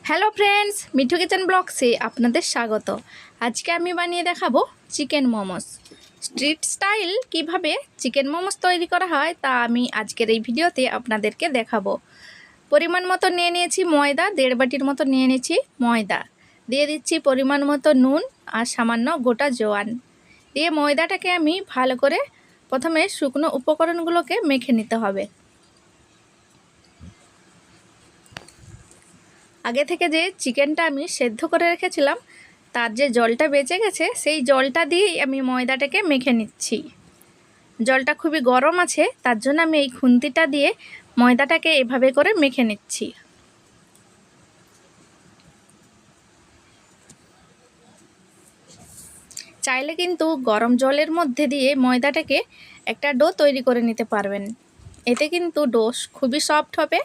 Hello friends, Mithu kitchen ব্লগসে আপনাদের স্বাগত। আজকে আমি বানিয়ে দেখাবো চিকেন মোমোস। স্ট্রিট স্টাইল কিভাবে চিকেন মোমোস তৈরি করা হয় তা আমি আজকের এই ভিডিওতে আপনাদেরকে দেখাবো। পরিমাণ মতো নিয়ে নিয়েছি ময়দা, 1.5 বাটির মতো নিয়ে নিয়েছি ময়দা। দিয়ে দিচ্ছি পরিমাণ মতো নুন আর সামান্য গোটা জোয়ান। দিয়ে ময়দাটাকে আমি ভালো করে প্রথমে শুকনো উপকরণগুলোকে মেখে নিতে হবে। আগে থেকে যে চিকেনটা আমি সেদ্ধ করে রেখেছিলাম তার যে জলটা বেঁচে গেছে সেই জলটা দিয়েই আমি ময়দাটাকে মেখে নিচ্ছি। জলটা খুবই গরম আছে, তার জন্য আমি এই খুন্তিটা দিয়ে ময়দাটাকে এভাবে করে মেখে নিচ্ছি। চাইলে কিন্তু গরম জলের মধ্যে দিয়ে ময়দাটাকে একটা ডো তৈরি করে নিতে পারবেন, এতে কিন্তু ডো খুবই সফট হবে।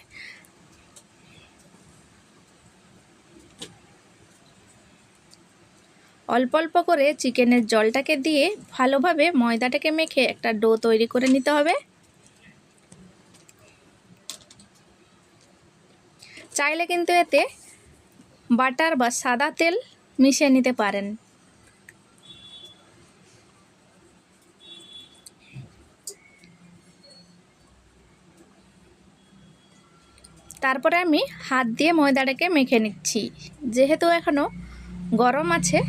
অল্প অল্প করে চিকেনের জলটাকে দিয়ে ভালোভাবে ময়দাটাকে মেখে একটা ডো তৈরি করে নিতে হবে। চাইলে কিন্তু এতে বাটার বা সাদা তেল মিশিয়ে নিতে পারেন। তারপরে আমি হাত দিয়ে ময়দাটাকে মেখে নিচ্ছি, যেহেতু এখনও গরম আছে।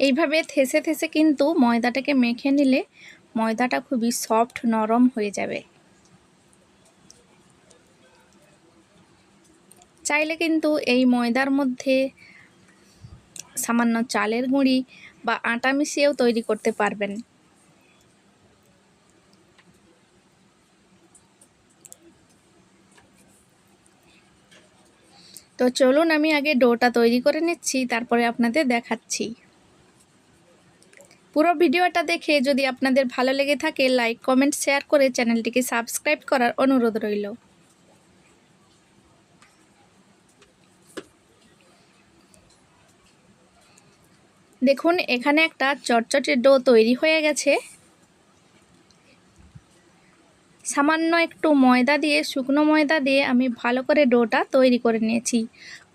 এইভাবে থেসে থেসে কিন্তু ময়দাটাকে মেখে নিলে ময়দাটা খুবই সফট নরম হয়ে যাবে। চাইলে কিন্তু এই ময়দার মধ্যে সামান্য চালের গুঁড়ি বা আটা মিশিয়েও তৈরি করতে পারবেন। তো চলুন আমি আগে ডোটা তৈরি করে নিচ্ছি, তারপরে আপনাদের দেখাচ্ছি। পুরো ভিডিওটা দেখে যদি আপনাদের ভালো লেগে থাকে লাইক কমেন্ট শেয়ার করে চ্যানেলটিকে সাবস্ক্রাইব করার অনুরোধ রইল। দেখুন এখানে একটা চটচটে ডো তৈরি হয়ে গেছে। সামান্য একটু ময়দা দিয়ে, শুকনো ময়দা দিয়ে আমি ভালো করে ডোটা তৈরি করে নিয়েছি।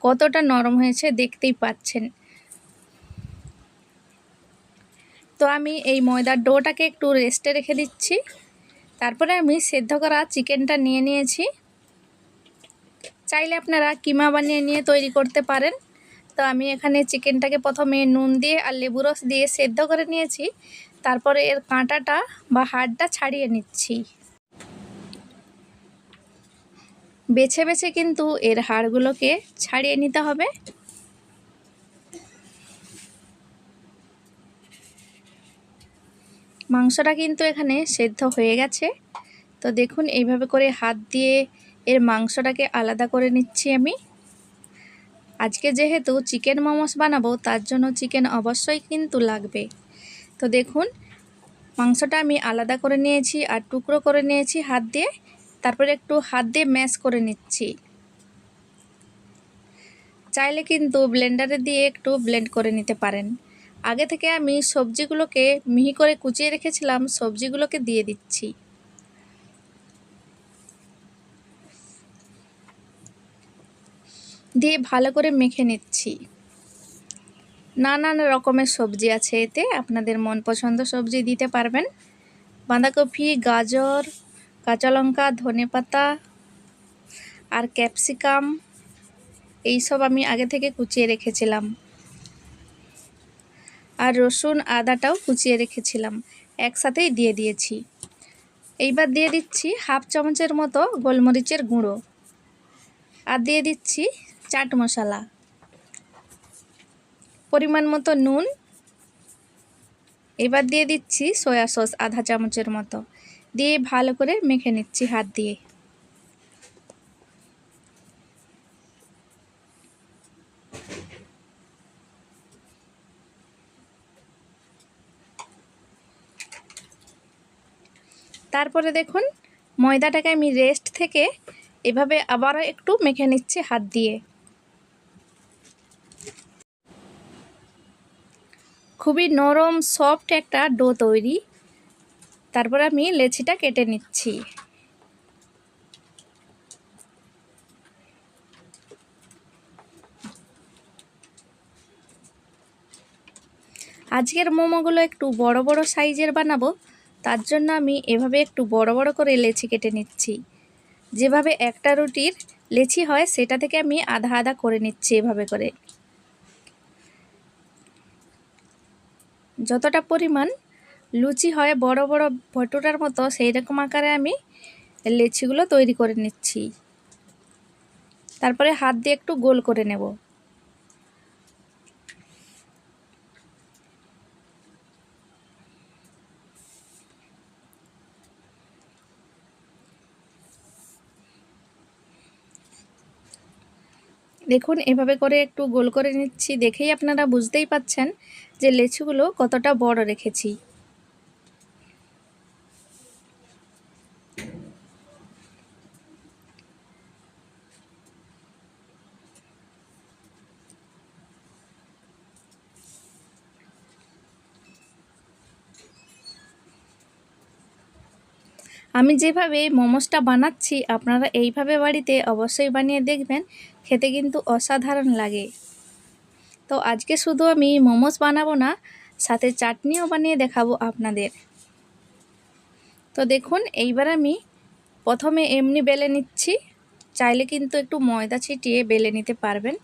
কতটা নরম হয়েছে দেখতেই পাচ্ছেন। তো আমি এই ময়দার ডোটাকে একটু রেস্টে রেখে দিচ্ছি। তারপরে আমি সেদ্ধ করা চিকেনটা নিয়ে নিয়েছি। চাইলে আপনারা কিমা বানিয়ে নিয়ে তৈরি করতে পারেন। তো আমি এখানে চিকেনটাকে প্রথমে নুন দিয়ে আর লেবু রস দিয়ে সেদ্ধ করে নিয়েছি। তারপরে এর কাঁটাটা বা হাড়টা ছাড়িয়ে নিচ্ছি। বেছে বেছে কিন্তু এর হাড়গুলোকে ছাড়িয়ে নিতে হবে। মাংসটা কিন্তু এখানে সেদ্ধ হয়ে গেছে। তো দেখুন এইভাবে করে হাত দিয়ে এর মাংসটাকে আলাদা করে নিচ্ছি আমি। আজকে যেহেতু চিকেন মোমোস বানাবো তার জন্য চিকেন অবশ্যই কিন্তু লাগবে। তো দেখুন মাংসটা আমি আলাদা করে নিয়েছি আর টুকরো করে নিয়েছি হাত দিয়ে। তারপরে একটু হাত দিয়ে ম্যাশ করে নিচ্ছি। চাইলে কিন্তু ব্লেন্ডারে দিয়ে একটু ব্লেন্ড করে নিতে পারেন। আগে থেকে আমি সবজিগুলোকে মিহি করে কুচিয়ে রেখেছিলাম, সবজিগুলোকে দিয়ে দিচ্ছি। দিয়ে ভালো করে মেখে নিচ্ছি। নানান রকমের সবজি আছে এতে, আপনাদের মন পছন্দ সবজি দিতে পারবেন। বাঁধাকপি, গাজর, কাঁচা লঙ্কা, ধনেপাতা আর ক্যাপসিকাম এইসব আমি আগে থেকে কুচিয়ে রেখেছিলাম। আর রসুন আদাটাও কুচিয়ে রেখেছিলাম, একসাথেই দিয়ে দিয়েছি। এইবার দিয়ে দিচ্ছি হাফ চামচের মতো গোলমরিচের গুঁড়ো আর দিয়ে দিচ্ছি চাট মশলা, পরিমাণ মতো নুন। এবার দিয়ে দিচ্ছি সয়া সস আধা চামচের মতো, দিয়ে ভালো করে মেখে নিচ্ছি হাত দিয়ে। তারপরে দেখুন ময়দাটাকে আমি রেস্ট থেকে এভাবে আবারও একটু মেখে নিচ্ছি হাত দিয়ে। খুবই নরম সফট একটা ডো তৈরি। তারপর আমি লেচিটা কেটে নিচ্ছি। আজকের মোমোগুলো একটু বড় বড় সাইজের বানাবো, তার জন্য আমি এভাবে একটু বড় বড় করে লেচি কেটে নিচ্ছি। যেভাবে একটা রুটির লেচি হয় সেটা থেকে আমি আধা আধা করে নিচ্ছি এভাবে করে। যতটা পরিমাণ লুচি হয় বড় বড় ভটুরার মতো, সেই রকম আকারে আমি লেচিগুলো তৈরি করে নিচ্ছি। তারপরে হাত দিয়ে একটু গোল করে নেব। দেখুন এভাবে করে একটু গোল করে নিচ্ছি, দেখেই আপনারা বুঝতেই পাচ্ছেন যে লেচিগুলো কতটা বড় রেখেছি। আমি যেভাবে মোমোসটা বানাচ্ছি আপনারা এইভাবে বাড়িতে অবশ্যই বানিয়ে দেখবেন, খেতে কিন্তু অসাধারণ লাগে। তো আজকে শুধু আমি মোমোস বানাবো না, সাথে চাটনিও বানিয়ে দেখাবো আপনাদের। তো দেখুন এইবার আমি প্রথমে এমনি বেলে নিচ্ছি, চাইলে কিন্তু একটু ময়দা ছিটিয়ে বেলে নিতে পারবেন।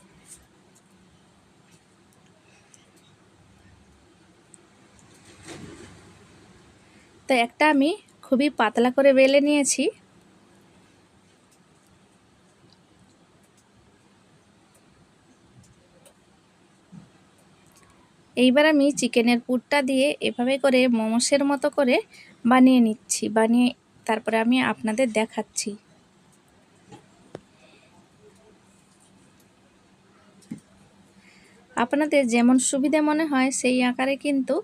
তো একটা আমি খুবই পাতলা করে বেলে নিয়েছি। এইবার আমি চিকেনের পুরটা দিয়ে এভাবে করে মোমোসের মতো করে বানিয়ে নিচ্ছি। বানিয়ে তারপরে আমি আপনাদের দেখাচ্ছি। আপনাদের যেমন সুবিধা মনে হয় সেই আকারে কিন্তু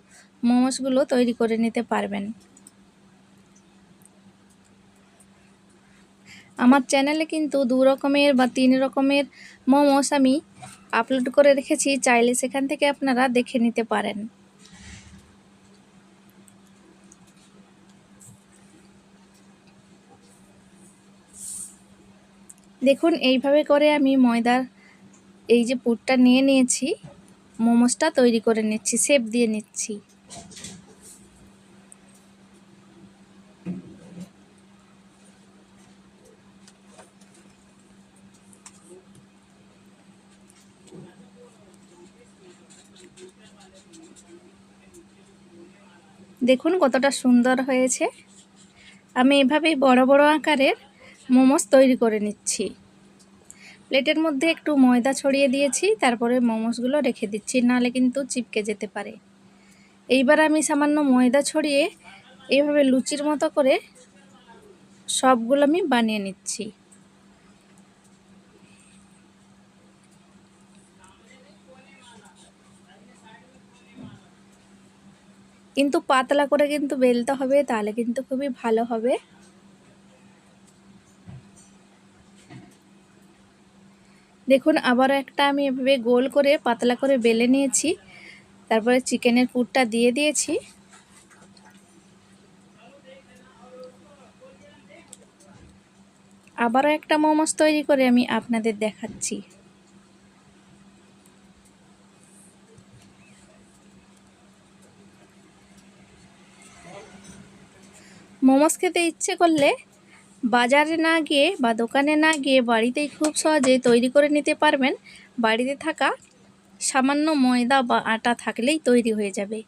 মোমোসগুলো তৈরি করে নিতে পারবেন। আমার চ্যানেলে কিন্তু 2 রকমের বা 3 রকমের মোমোস আমি আপলোড করে রেখেছি, চাইলে সেখান থেকে আপনারা দেখে নিতে পারেন। দেখুন এইভাবে করে আমি ময়দার এই যে পুরটা নিয়ে নিয়েছি, মোমোসটা তৈরি করে নিচ্ছি, শেপ দিয়ে নিচ্ছি। দেখুন কতটা সুন্দর হয়েছে। আমি এভাবেই বড় বড় আকারের মোমোস তৈরি করে নিচ্ছি। প্লেটের মধ্যে একটু ময়দা ছড়িয়ে দিয়েছি, তারপরে মোমোসগুলো রেখে দিচ্ছি, নাহলে কিন্তু চিপকে যেতে পারে। এইবার আমি সামান্য ময়দা ছড়িয়ে এইভাবে লুচির মতো করে সবগুলো আমি বানিয়ে নিচ্ছি। কিন্তু পাতলা করে কিন্তু বেলতে হবে, তাহলে কিন্তু খুবই ভালো হবে। দেখুন আবারও একটা আমি এভাবে গোল করে পাতলা করে বেলে নিয়েছি, তারপরে চিকেনের পুরটা দিয়ে দিয়েছি। আবারও একটা মোমোস তৈরি করে আমি আপনাদের দেখাচ্ছি। মোমোস খেতে ইচ্ছে করলে বাজারে না গিয়ে বা দোকানে না গিয়ে বাড়িতেই খুব সহজে তৈরি করে নিতে পারবেন। বাড়িতে থাকা সামান্য ময়দা বা আটা থাকলেই তৈরি হয়ে যাবে।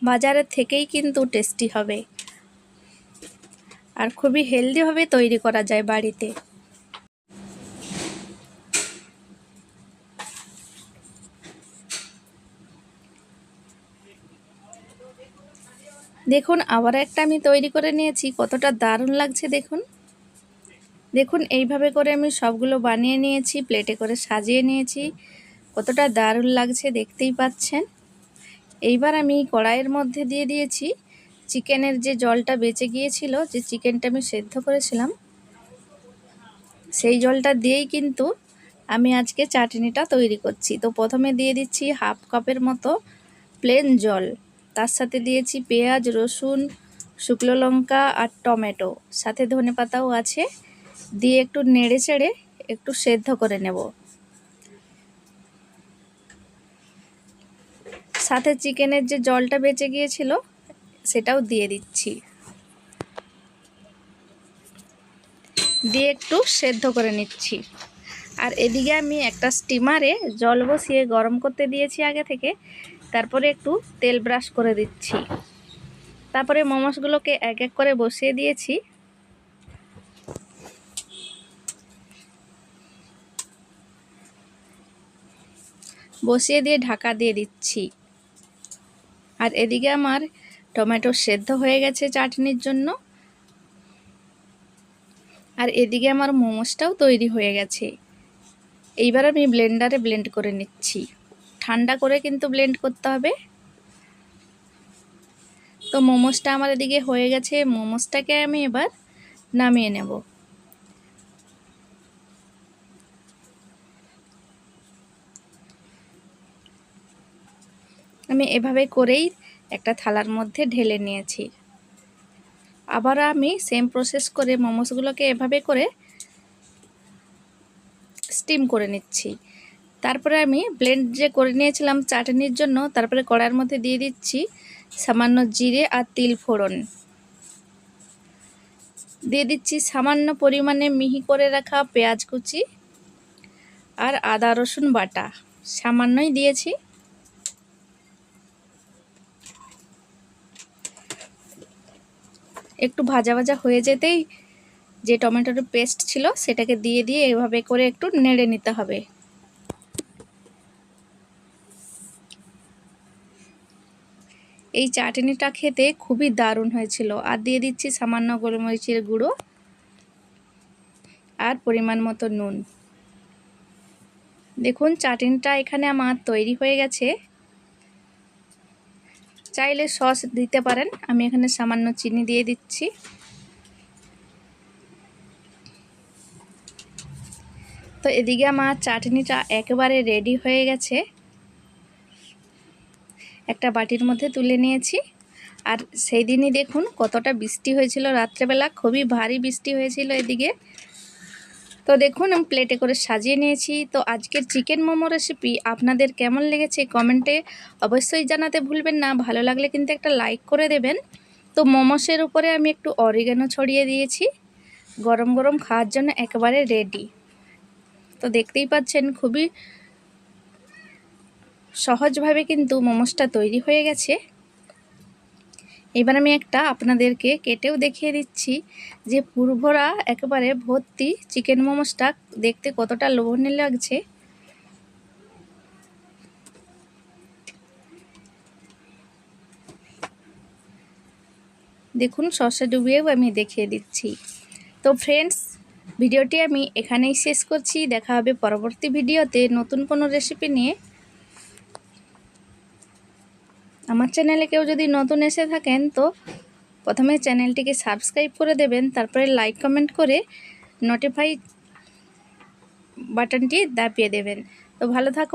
বাজারের থেকেই কিন্তু টেস্টি হবে আর খুবই হেলদিভাবে তৈরি করা যায় বাড়িতে। দেখুন আবার একটা আমি তৈরি করে নিয়েছি, কতটা দারুণ লাগছে দেখুন। দেখুন এইভাবে করে আমি সবগুলো বানিয়ে নিয়েছি, প্লেটে করে সাজিয়ে নিয়েছি, কতটা দারুণ লাগছে দেখতেই পাচ্ছেন। এইবার আমি কড়াইয়ের মধ্যে দিয়ে দিয়েছি চিকেনের যে জলটা বেঁচে গিয়েছিল, যে চিকেনটা আমি সেদ্ধ করেছিলাম, সেই জলটা দিয়েই কিন্তু আমি আজকে চাটনিটা তৈরি করছি। তো প্রথমে দিয়ে দিচ্ছি হাফ কাপের মতো প্লেন জল, তার সাথে দিয়েছি পেঁয়াজ, রসুন, শুকনো লঙ্কা আর টমেটো, সাথে ধনেপাতাও আছে, দিয়ে একটু নেড়ে চেড়ে একটু সেদ্ধ করে নেব। সাথে চিকেনের যে জলটা বেঁচে গিয়েছিল সেটাও দিয়ে দিচ্ছি, দিয়ে একটু সেদ্ধ করে নিচ্ছি। আর এদিকে আমি একটা স্টিমারে জল বসিয়ে গরম করতে দিয়েছি আগে থেকে, তারপরে একটু তেল ব্রাশ করে দিচ্ছি। তারপরে মোমোসগুলোকে এক এক করে বসিয়ে দিয়েছি। বসিয়ে দিয়ে ঢাকা দিয়ে দিচ্ছি। আর এদিকে আমার টমেটো সেদ্ধ হয়ে গেছে চাটনির জন্য, আর এদিকে আমার মোমোসটাও তৈরি হয়ে গেছে। এইবার আমি ব্লেন্ডারে ব্লেন্ড করে নিচ্ছি, ঠান্ডা করে কিন্তু ব্লেন্ড করতে হবে। তো মোমোসটা আমার এদিকে হয়ে গেছে, মোমোসটাকে আমি এবার নামিয়ে নেব। আমি এভাবে করেই একটা থালার মধ্যে ঢেলে নিয়েছি। আবার আমি সেম প্রসেস করে মোমোসগুলোকে এভাবে করে স্টিম করে নিচ্ছি। তারপরে আমি ব্লেন্ড যে করে নিয়েছিলাম চাটনির জন্য, তারপরে কড়াইয়ের মধ্যে দিয়ে দিচ্ছি সামান্য জিরে আর তিল ফোড়ন, দিয়ে দিচ্ছি সামান্য পরিমাণে মিহি করে রাখা পেঁয়াজ কুচি আর আদা রসুন বাটা, সামান্যই দিয়েছি। একটু ভাজা ভাজা হয়ে যেতেই যে টমেটোর পেস্ট ছিল সেটাকে দিয়ে দিয়ে এভাবে করে একটু নেড়ে নিতে হবে। এই চাটনিটা খেতে খুবই দারুণ হয়েছিল। আর দিয়ে দিচ্ছি সামান্য গোলমরিচের গুঁড়ো আর পরিমাণ মতো নুন। দেখুন চাটনিটা এখানে আমার তৈরি হয়ে গেছে। চাইলে সস দিতে পারেন, আমি এখানে সামান্য চিনি দিয়ে দিচ্ছি। তো এদিকে আমার চাটনিটা একেবারে রেডি হয়ে গেছে। একটা বাটির মধ্যে তুলে নিয়েছি। আর সেই দিনই দেখুন কতটা বৃষ্টি হয়েছিল, রাত্রেবেলা খুবই ভারী বৃষ্টি হয়েছিল এদিকে। তো দেখুন আমি প্লেটে করে সাজিয়ে নিয়েছি। তো আজকের চিকেন মোমো রেসিপি আপনাদের কেমন লেগেছে কমেন্টে অবশ্যই জানাতে ভুলবেন না। ভালো লাগলে কিন্তু একটা লাইক করে দেবেন। তো মোমোসের উপরে আমি একটু অরিগানো ছড়িয়ে দিয়েছি। গরম গরম খাওয়ার জন্য একেবারে রেডি। তো দেখতেই পাচ্ছেন খুবই সহজভাবে কিন্তু মোমোসটা তৈরি হয়ে গেছে। এবার আমি একটা আপনাদেরকে কেটেও দেখিয়ে দিচ্ছি যে পুরভরা একেবারে ভর্তি চিকেন মোমোসটা দেখতে কতটা লোভনীয় লাগছে। দেখুন সসে ডুবিয়েও আমি দেখিয়ে দিচ্ছি। তো ফ্রেন্ডস, ভিডিওটি আমি এখানেই শেষ করছি। দেখা হবে পরবর্তী ভিডিওতে নতুন কোনো রেসিপি নিয়ে। আমার চ্যানেলে কেউ যদি নতুন এসে থাকেন তো প্রথমে চ্যানেলটিকে সাবস্ক্রাইব করে দেবেন, তারপরে লাইক কমেন্ট করে নোটিফাই বাটনটি দাবিয়ে দেবেন। তো ভালো থাকুন।